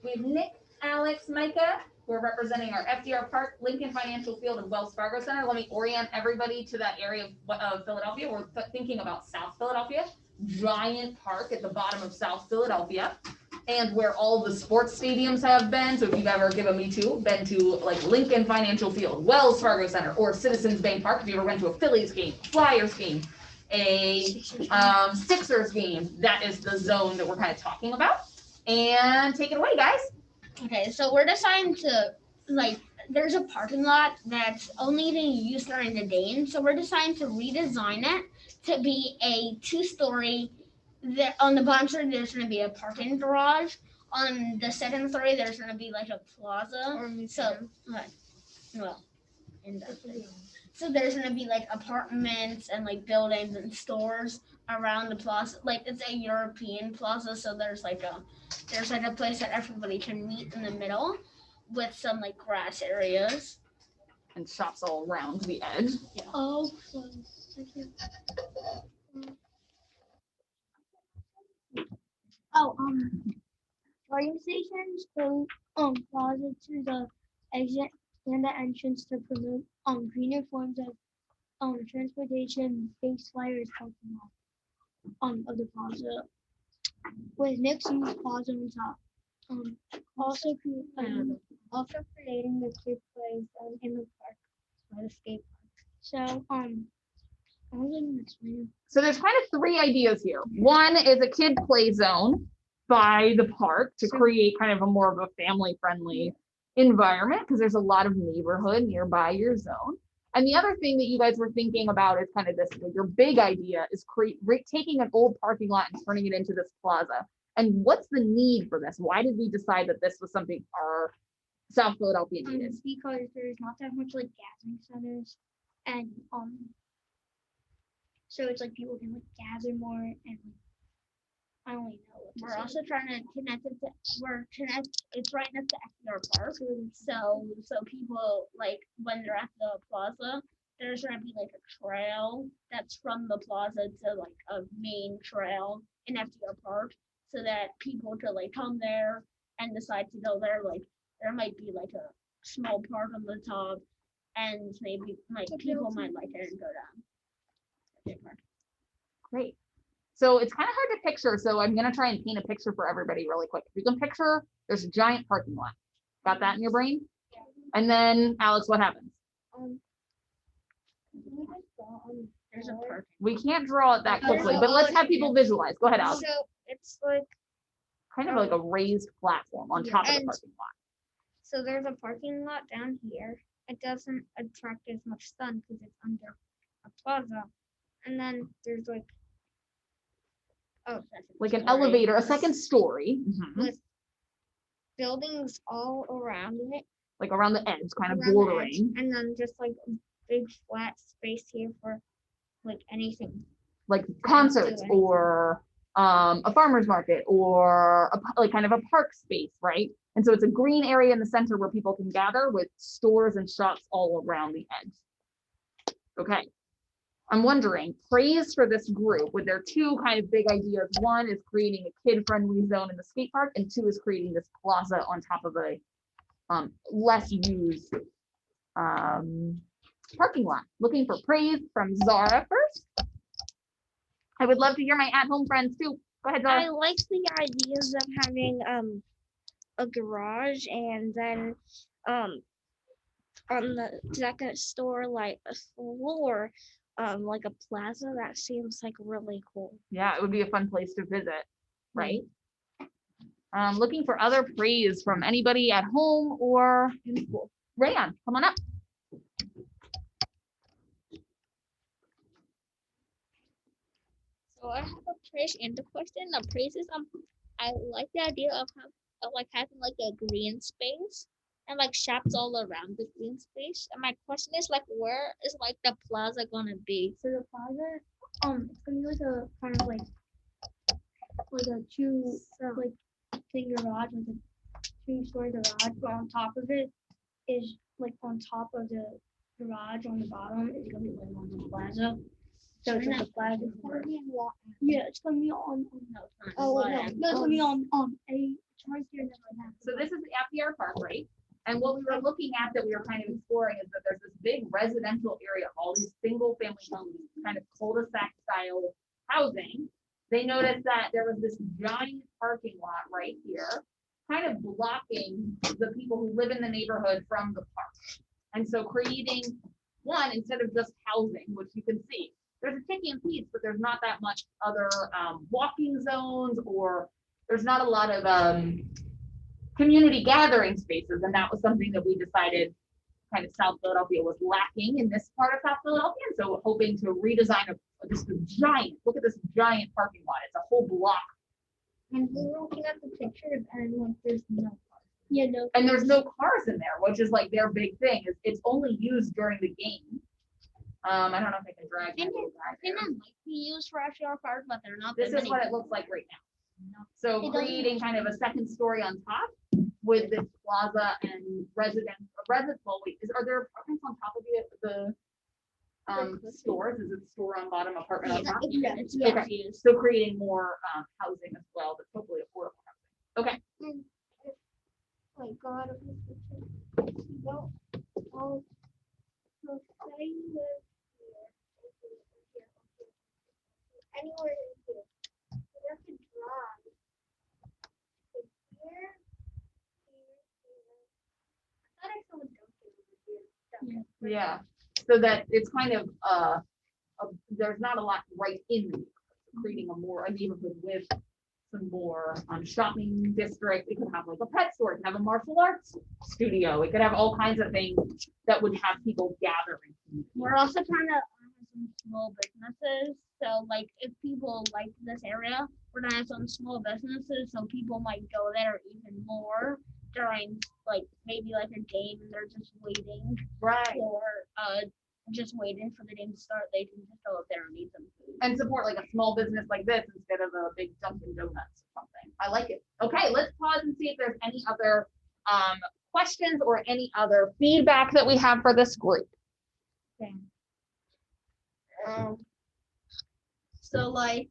We have Nick, Alex, Micah, who are representing our FDR Park, Lincoln Financial Field, and Wells Fargo Center. Let me orient everybody to that area of Philadelphia. We're thinking about South Philadelphia, giant park at the bottom of South Philadelphia, and where all the sports stadiums have been. So if you've ever been to like Lincoln Financial Field, Wells Fargo Center, or Citizens Bank Park, if you ever went to a Phillies game, Flyers game, a Sixers game, that is the zone that we're kind of talking about. And take it away, guys. Okay, so we're deciding to, like, there's a parking lot that's only being used during the day, so we're deciding to redesign it to be a two-story. On the bottom story, there's going to be a parking garage. On the second story, there's going to be like a plaza. So there's going to be like apartments and like buildings and stores around the plaza. Like it's a European plaza, so there's like a place that everybody can meet in the middle with some like grass areas and shops all around the edge. Yeah. Charging stations go plaza to the exit and the entrance to promote greener forms of transportation. Base flyers parking lot of the plaza with mixed use plaza on top. Also creating the kid play zone in the park by the skate park. So I was going to explain. So there's kind of three ideas here. One is a kid play zone by the park to create kind of a more of a family friendly environment because there's a lot of neighborhood nearby your zone. And the other thing that you guys were thinking about is kind of this, your big idea is taking an old parking lot and turning it into this plaza. And what's the need for this? Why did we decide that this was something our South Philadelphia needed? Because there's not that much like gathering centers, and so it's like people can like gather more, and I don't really know. We're also trying to connect it to it's right next to FDR Park, so people like when they're at the plaza, there's gonna be like a trail that's from the plaza to like a main trail in FDR Park, so that people could like come there and decide to go there. Like there might be like a small park on the top, and maybe like people might like it and go down. Great. So it's kind of hard to picture. So I'm going to try and paint a picture for everybody really quick. If you can picture, there's a giant parking lot. Got that in your brain? And then, Alex, what happens? There's a park. We can't draw it that quickly, but let's have people visualize. Go ahead, Alex. So it's like kind of like a raised platform on top of the parking lot. So there's a parking lot down here. It doesn't attract as much sun because it's under a plaza. And then there's like an elevator, a second story. With buildings all around it. Like around the edge, kind of bordering. And then just like a big flat space here for like anything. Like concerts or a farmer's market or like kind of a park space, right? And so it's a green area in the center where people can gather with stores and shops all around the edge. Okay. I'm wondering, praise for this group with their two kind of big ideas. One is creating a kid-friendly zone in the skate park, and two is creating this plaza on top of a less used parking lot. Looking for praise from Zara first. I would love to hear my at-home friends too. Go ahead, Zara. I like the ideas of having a garage and then on the second store like a floor. Like a plaza. That seems like really cool. Yeah, it would be a fun place to visit, right? Looking for other praise from anybody at home or in school. Rayan, come on up. So I have a praise and a question. The praise is I like the idea of like having like a green space and like shops all around the green space. And my question is like, where is like the plaza gonna be? So the plaza, it's gonna be like a kind of like a two thing garage, like a two-story garage, but on top of it is like on top of the garage on the bottom is gonna be like on the plaza. So it's China just a flag. It's gonna be in what? Yeah, it's gonna be on. No, it's not. Oh wait, no, Flag. no, it's gonna be on a. It's right here. Never So this is the FDR Park, right? And what we were looking at that we were kind of exploring is that there's this big residential area of all these single family homes, kind of cul-de-sac style housing. They noticed that there was this giant parking lot right here, kind of blocking the people who live in the neighborhood from the park. And so creating one, instead of just housing, which you can see, there's a ticking piece, but there's not that much other walking zones, or there's not a lot of community gathering spaces. And that was something that we decided kind of South Philadelphia was lacking in this part of South Philadelphia. And so hoping to redesign just a giant, look at this giant parking lot. It's a whole block. And we were looking at the pictures and like there's no cars. Yeah, no. And there's no cars in there, which is like their big thing. It's only used during the game. I don't know if I can drag. I think my little guy it there. might be used for FDR Park, but they're not. This that is many what it people. looks like right now. So It doesn't- creating kind of a second story on top with this plaza and well, wait, are there apartments on top of the stores? Is it store on bottom, apartment on top? Yeah, it's Okay. confused. So creating more housing as well, but hopefully affordable housing. Okay. Like go out of this picture. You don't. Oh. So say you live here. Anywhere in here. You have to drive. To here. I thought I saw a Dunkin' over here. Yeah. So that it's kind of there's not a lot right in the neighborhood. So creating a neighborhood with some more shopping district. It could have like a pet store, it could have a martial arts studio, it could have all kinds of things that would have people gathering. We're also trying to have some small businesses. So like if people like this area, we're gonna have some small businesses, so people might go there even more during like maybe like a game and they're just waiting Right. for just waiting for the game to start. They can just go up there and eat some food. And support like a small business like this instead of a big Dunkin' Donuts or something. I like it. Okay, let's pause and see if there's any other questions or any other feedback that we have for this group. So like,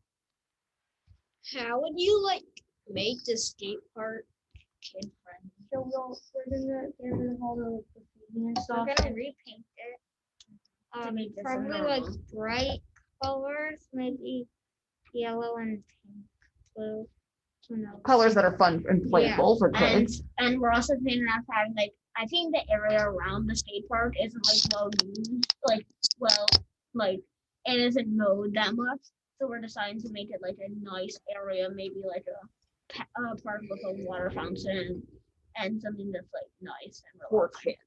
how would you like make the skate park kid friendly? So we're gonna get rid of all the graffiti and We're stuff. gonna repaint it. make this Probably normal. like bright colors, maybe yellow and pink, blue. Who knows? Colors that are fun and playable for kids. And we're also thinking of having like I think the area around the skate park isn't like well used, like it isn't mowed that much. So we're deciding to make it like a nice area, maybe like a park with a water fountain and something that's like nice and For relaxing. kids.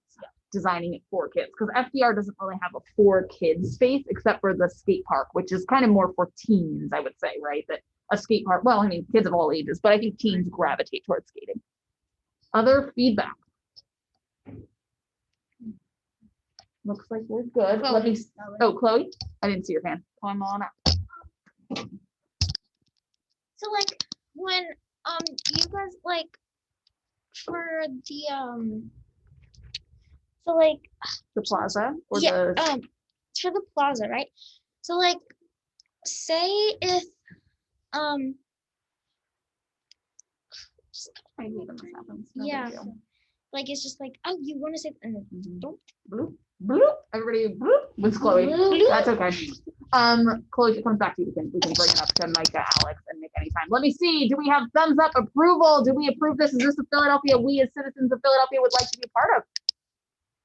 Designing it for kids, because FDR doesn't really have a for kids space except for the skate park, which is kind of more for teens, I would say, right? That a skate park, well, I mean, kids of all ages, but I think teens gravitate towards skating. Other feedback? Looks like we're good. Let me, oh, Chloe, I didn't see your hand. Come on up. So like when you guys like for the so like The plaza or yeah the, for the plaza, right? So like say if I hate when this happens. No big yeah, deal. like it's just like, oh, you want to say Mhm. don't Bloop, bloop. Everybody bloop with Chloe. Bloop. That's okay. Chloe, if it comes back to you, we can bring it up to Micah, Alex, and Nick anytime. Let me see. Do we have thumbs up approval? Do we approve this? Is this a Philadelphia we as citizens of Philadelphia would like to be a part of?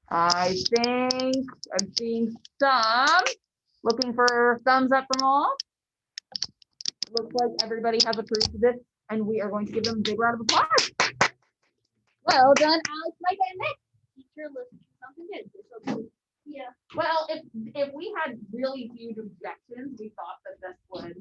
I think I'm seeing some. Looking for thumbs up from all. Looks like everybody has approved this, and we are going to give them a big round of applause. Well done, Alex, Micah, and Nick. Teacher, listen to something good. You're so good. Yeah, well, if we had really huge objections, we thought that this would